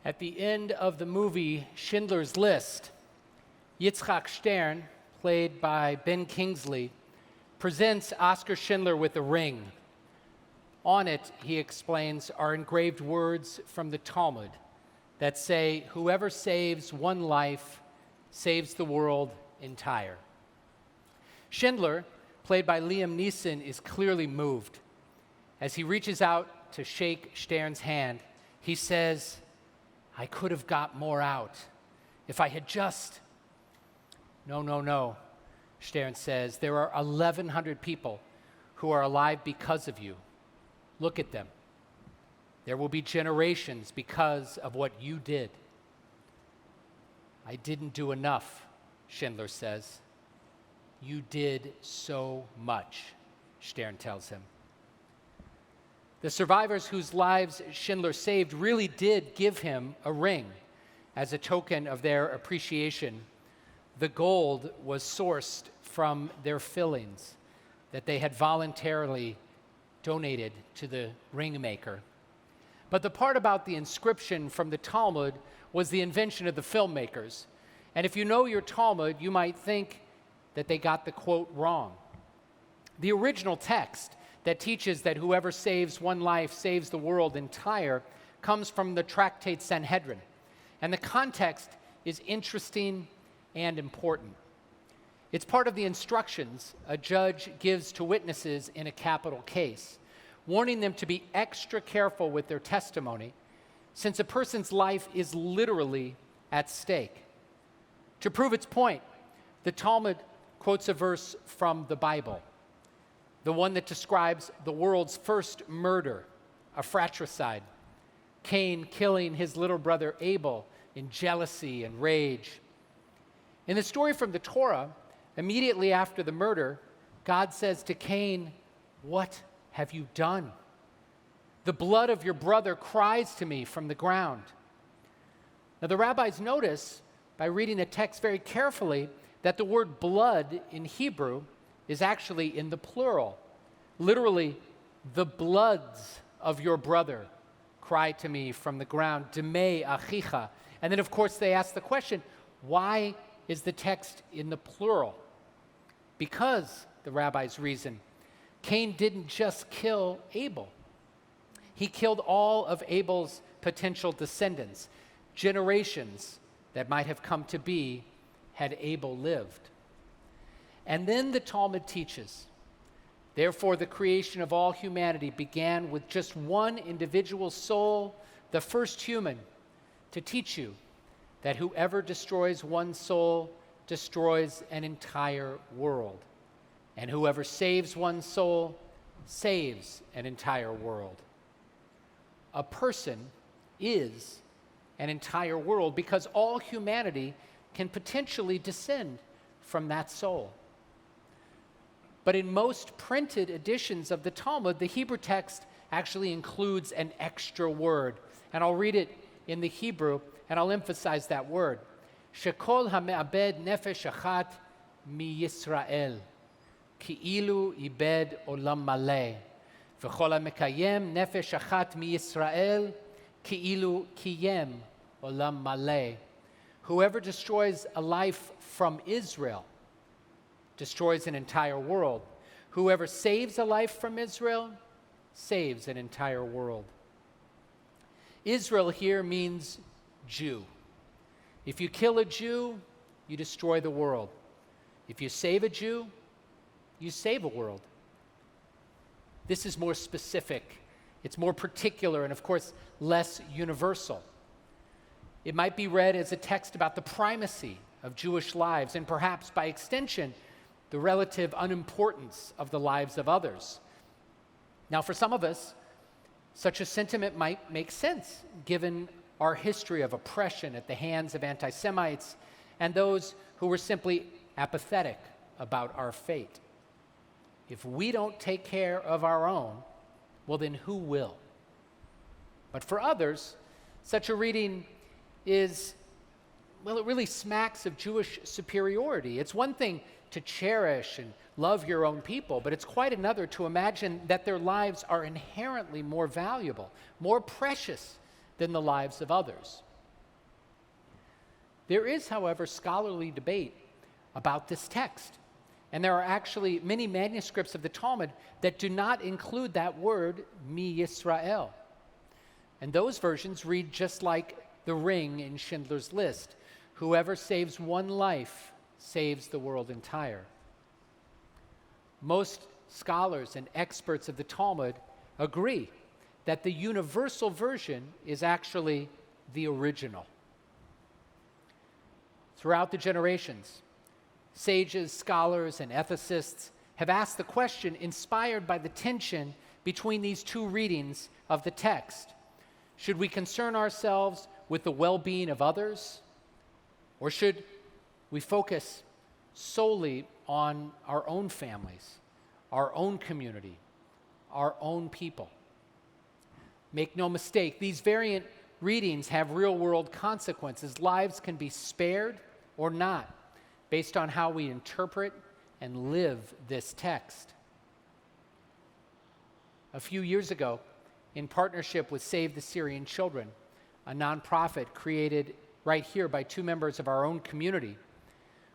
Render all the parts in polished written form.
At the end of the movie Schindler's List, Yitzhak Stern, played by Ben Kingsley, presents Oskar Schindler with a ring. On it, he explains, are engraved words from the Talmud that say, whoever saves one life saves the world entire. Schindler, played by Liam Neeson, is clearly moved. As he reaches out to shake Stern's hand, he says, I could have got more out if I had just... No, Stern says, there are 1,100 people who are alive because of you. Look at them. There will be generations because of what you did. I didn't do enough, Schindler says. You did so much, Stern tells him. The survivors whose lives Schindler saved really did give him a ring as a token of their appreciation. The gold was sourced from their fillings that they had voluntarily donated to the ring maker. But the part about the inscription from the Talmud was the invention of the filmmakers. And if you know your Talmud, you might think that they got the quote wrong. The original text that teaches that whoever saves one life saves the world entire comes from the tractate Sanhedrin. And the context is interesting and important. It's part of the instructions a judge gives to witnesses in a capital case, warning them to be extra careful with their testimony, since a person's life is literally at stake. To prove its point, the Talmud quotes a verse from the Bible, the one that describes the world's first murder, a fratricide, Cain killing his little brother Abel in jealousy and rage. In the story from the Torah, immediately after the murder, God says to Cain, "What have you done? The blood of your brother cries to me from the ground." Now the rabbis notice, by reading the text very carefully, that the word blood in Hebrew is actually in the plural. Literally, the bloods of your brother cry to me from the ground, Demei achicha. And then, of course, they ask the question, why is the text in the plural? Because, the rabbis reason, Cain didn't just kill Abel. He killed all of Abel's potential descendants, generations that might have come to be had Abel lived. And then the Talmud teaches, therefore the creation of all humanity began with just one individual soul, the first human, to teach you that whoever destroys one soul destroys an entire world. And whoever saves one soul saves an entire world. A person is an entire world because all humanity can potentially descend from that soul. But in most printed editions of the Talmud, the Hebrew text actually includes an extra word. And I'll read it in the Hebrew, and I'll emphasize that word. Shekol hame'abed nefesh achat mi Yisrael, ki'ilu ibed olam maleh, v'chol ha'mekayem nefesh achat mi Yisrael, ki'ilu kiyem olam maleh. Whoever destroys a life from Israel destroys an entire world. Whoever saves a life from Israel saves an entire world. Israel here means Jew. If you kill a Jew, you destroy the world. If you save a Jew, you save a world. This is more specific. It's more particular and, of course, less universal. It might be read as a text about the primacy of Jewish lives and perhaps, by extension, the relative unimportance of the lives of others. Now, for some of us, such a sentiment might make sense, given our history of oppression at the hands of anti-Semites and those who were simply apathetic about our fate. If we don't take care of our own, well, then who will? But for others, such a reading is, well, it really smacks of Jewish superiority. It's one thing to cherish and love your own people, but it's quite another to imagine that their lives are inherently more valuable, more precious than the lives of others. There is, however, scholarly debate about this text. And there are actually many manuscripts of the Talmud that do not include that word, Mi Yisrael. And those versions read just like the ring in Schindler's List. Whoever saves one life saves the world entire. Most scholars and experts of the Talmud agree that the universal version is actually the original. Throughout the generations, sages, scholars, and ethicists have asked the question inspired by the tension between these two readings of the text. Should we concern ourselves with the well-being of others, or should we focus solely on our own families, our own community, our own people? Make no mistake, these variant readings have real-world consequences. Lives can be spared or not, based on how we interpret and live this text. A few years ago, in partnership with Save the Syrian Children, a nonprofit created right here by two members of our own community,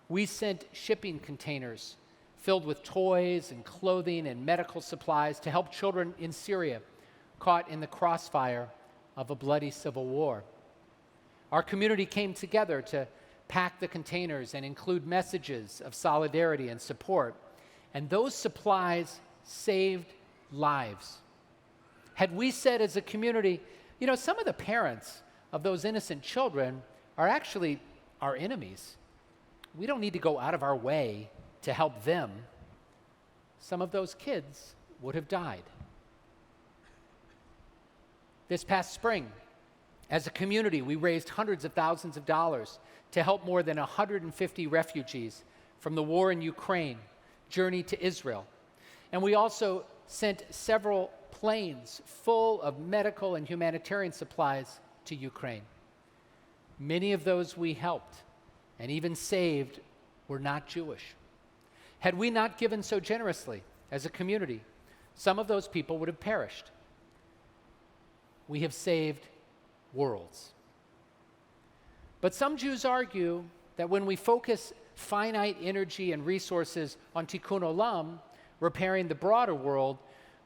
we sent shipping containers filled with toys and clothing and medical supplies to help children in Syria caught in the crossfire of a bloody civil war. Our community came together to pack the containers and include messages of solidarity and support, and those supplies saved lives. Had we said as a community, some of the parents of those innocent children are actually our enemies. We don't need to go out of our way to help them. Some of those kids would have died. This past spring, as a community, we raised hundreds of thousands of dollars to help more than 150 refugees from the war in Ukraine journey to Israel. And we also sent several planes full of medical and humanitarian supplies to Ukraine. Many of those we helped and even saved were not Jewish. Had we not given so generously as a community, some of those people would have perished. We have saved worlds. But some Jews argue that when we focus finite energy and resources on tikkun olam, repairing the broader world,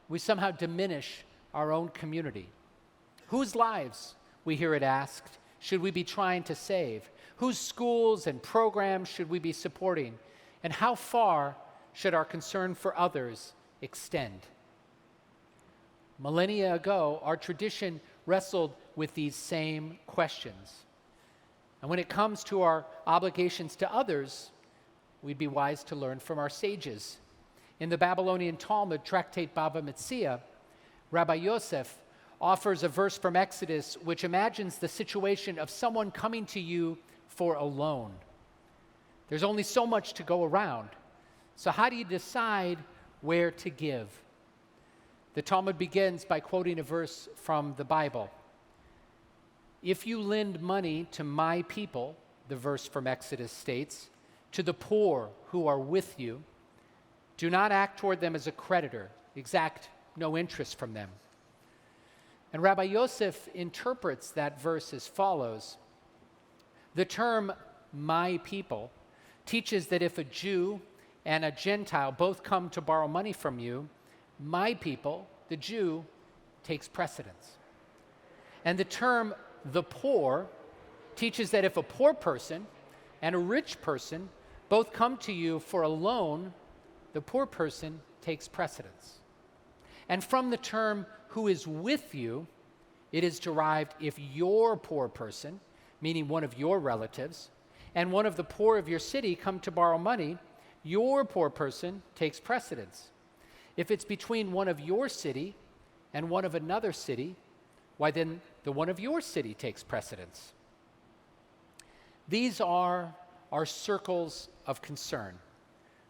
we somehow diminish our own community. Whose lives, we hear it asked, should we be trying to save? Whose schools and programs should we be supporting? And how far should our concern for others extend? Millennia ago, our tradition wrestled with these same questions. And when it comes to our obligations to others, we'd be wise to learn from our sages. In the Babylonian Talmud, Tractate Bava Metzia, Rabbi Yosef offers a verse from Exodus which imagines the situation of someone coming to you for a loan. There's only so much to go around. So how do you decide where to give? The Talmud begins by quoting a verse from the Bible. If you lend money to my people, the verse from Exodus states, to the poor who are with you, do not act toward them as a creditor, exact no interest from them. And Rabbi Yosef interprets that verse as follows. The term my people teaches that if a Jew and a Gentile both come to borrow money from you, my people, the Jew, takes precedence. And the term the poor teaches that if a poor person and a rich person both come to you for a loan, the poor person takes precedence. And from the term who is with you, it is derived if your poor person, meaning one of your relatives, and one of the poor of your city come to borrow money, your poor person takes precedence. If it's between one of your city and one of another city, why then the one of your city takes precedence. These are our circles of concern.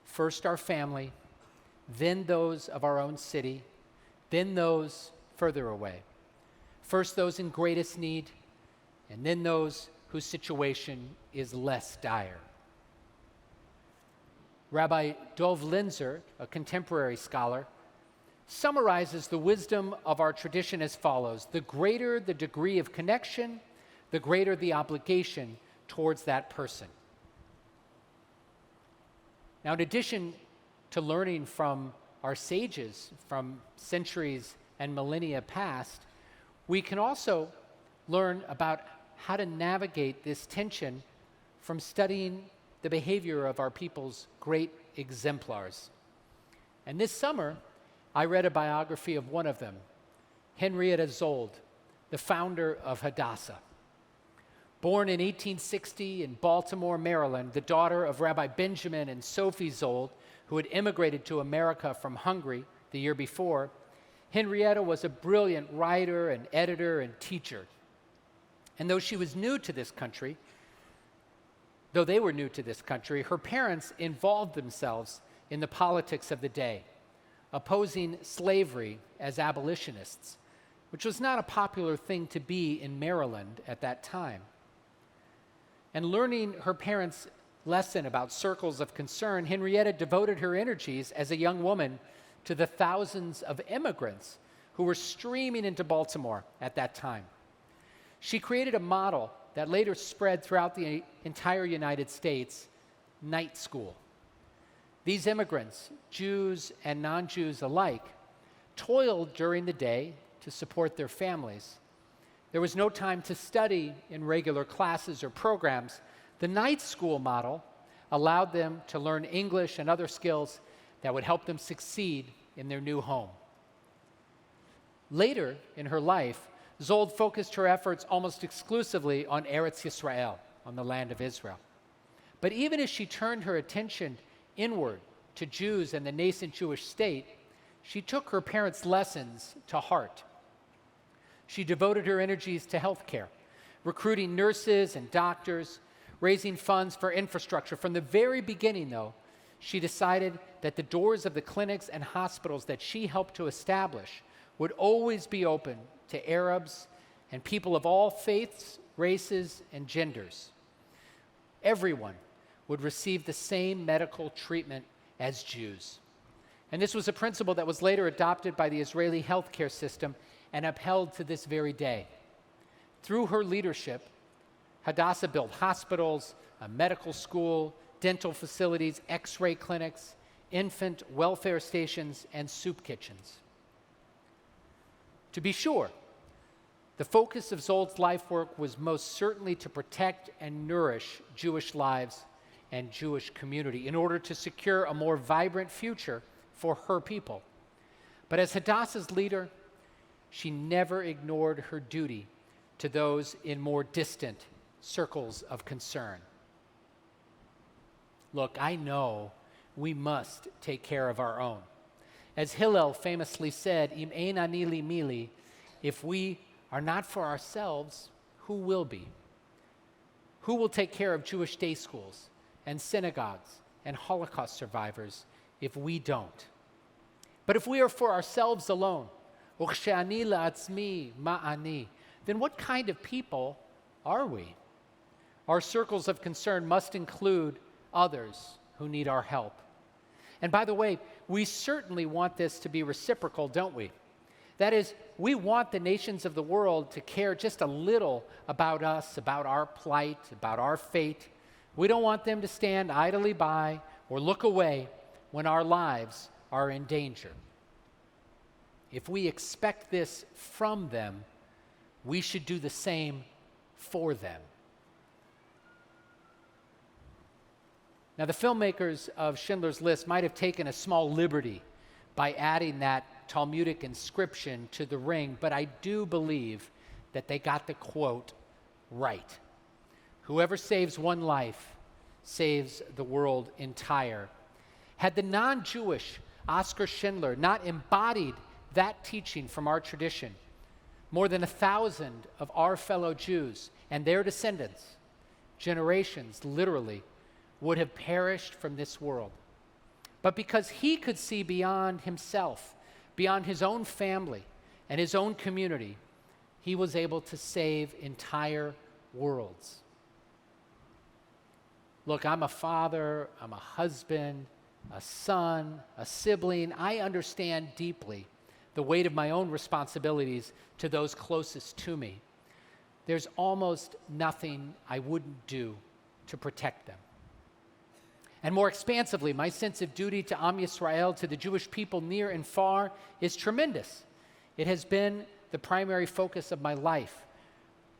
First our family, then those of our own city, then those further away. First those in greatest need, and then those whose situation is less dire. Rabbi Dov Linzer, a contemporary scholar, summarizes the wisdom of our tradition as follows: the greater the degree of connection, the greater the obligation towards that person. Now, in addition to learning from our sages from centuries and millennia past, we can also learn about how to navigate this tension from studying the behavior of our people's great exemplars. And this summer, I read a biography of one of them, Henrietta Zold, the founder of Hadassah. Born in 1860 in Baltimore, Maryland, the daughter of Rabbi Benjamin and Sophie Zold, who had immigrated to America from Hungary the year before, Henrietta was a brilliant writer and editor and teacher. And though they were new to this country, her parents involved themselves in the politics of the day, opposing slavery as abolitionists, which was not a popular thing to be in Maryland at that time. And learning her parents' lesson about circles of concern, Henrietta devoted her energies as a young woman to the thousands of immigrants who were streaming into Baltimore at that time. She created a model that later spread throughout the entire United States, night school. These immigrants, Jews and non-Jews alike, toiled during the day to support their families. There was no time to study in regular classes or programs. The night school model allowed them to learn English and other skills that would help them succeed in their new home. Later in her life, Zold focused her efforts almost exclusively on Eretz Yisrael, on the land of Israel. But even as she turned her attention inward to Jews and the nascent Jewish state, she took her parents' lessons to heart. She devoted her energies to healthcare, recruiting nurses and doctors, raising funds for infrastructure. From the very beginning, though, she decided that the doors of the clinics and hospitals that she helped to establish would always be open to Arabs and people of all faiths, races, and genders. Everyone would receive the same medical treatment as Jews. And this was a principle that was later adopted by the Israeli healthcare system and upheld to this very day. Through her leadership, Hadassah built hospitals, a medical school, dental facilities, x-ray clinics, infant welfare stations, and soup kitchens. To be sure, the focus of Zold's life work was most certainly to protect and nourish Jewish lives and Jewish community in order to secure a more vibrant future for her people. But as Hadassah's leader, she never ignored her duty to those in more distant circles of concern. Look, I know we must take care of our own. As Hillel famously said, Im ein ani li mili, if we are not for ourselves, who will be? Who will take care of Jewish day schools and synagogues and Holocaust survivors if we don't? But if we are for ourselves alone, וכשאני לעצמי מה אני, then what kind of people are we? Our circles of concern must include others who need our help. And by the way, we certainly want this to be reciprocal, don't we? That is, we want the nations of the world to care just a little about us, about our plight, about our fate. We don't want them to stand idly by or look away when our lives are in danger. If we expect this from them, we should do the same for them. Now, the filmmakers of Schindler's List might have taken a small liberty by adding that Talmudic inscription to the ring, but I do believe that they got the quote right. Whoever saves one life saves the world entire. Had the non-Jewish Oskar Schindler not embodied that teaching from our tradition, more than 1,000 of our fellow Jews and their descendants, generations literally, would have perished from this world. But because he could see beyond himself, beyond his own family and his own community, he was able to save entire worlds. Look, I'm a father, I'm a husband, a son, a sibling. I understand deeply the weight of my own responsibilities to those closest to me. there's almost nothing I wouldn't do to protect them. And more expansively, my sense of duty to Am Yisrael, to the Jewish people near and far, is tremendous. It has been the primary focus of my life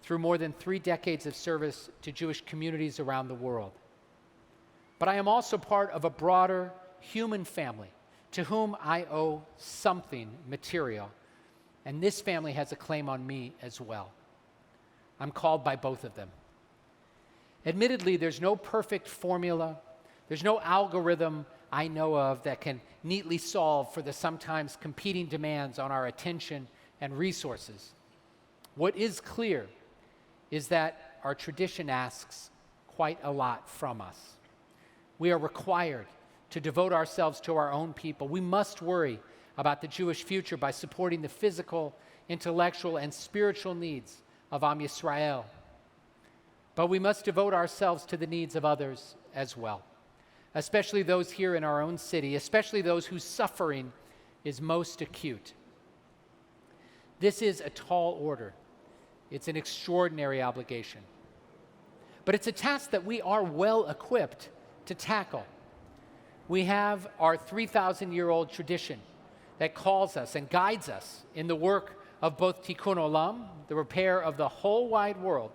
through more than 3 decades of service to Jewish communities around the world. But I am also part of a broader human family to whom I owe something material, and this family has a claim on me as well. I'm called by both of them. Admittedly, there's no perfect formula. There's no algorithm I know of that can neatly solve for the sometimes competing demands on our attention and resources. What is clear is that our tradition asks quite a lot from us. We are required to devote ourselves to our own people. We must worry about the Jewish future by supporting the physical, intellectual, and spiritual needs of Am Yisrael. But we must devote ourselves to the needs of others as well, especially those here in our own city, especially those whose suffering is most acute. This is a tall order. It's an extraordinary obligation. But it's a task that we are well equipped to tackle. We have our 3,000-year-old tradition that calls us and guides us in the work of both Tikkun Olam, the repair of the whole wide world,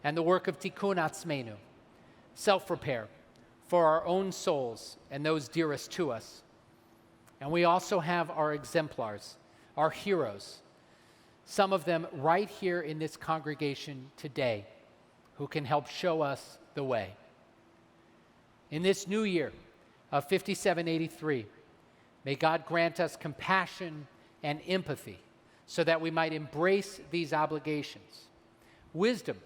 and the work of Tikkun Atzmeinu, self-repair for our own souls and those dearest to us. And we also have our exemplars, our heroes, some of them right here in this congregation today, who can help show us the way. In this new year of 5783, may God grant us compassion and empathy so that we might embrace these obligations, wisdom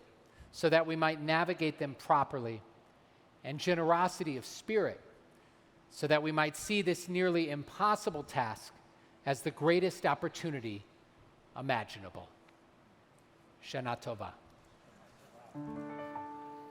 so that we might navigate them properly, and generosity of spirit so that we might see this nearly impossible task as the greatest opportunity imaginable. Shana Tova.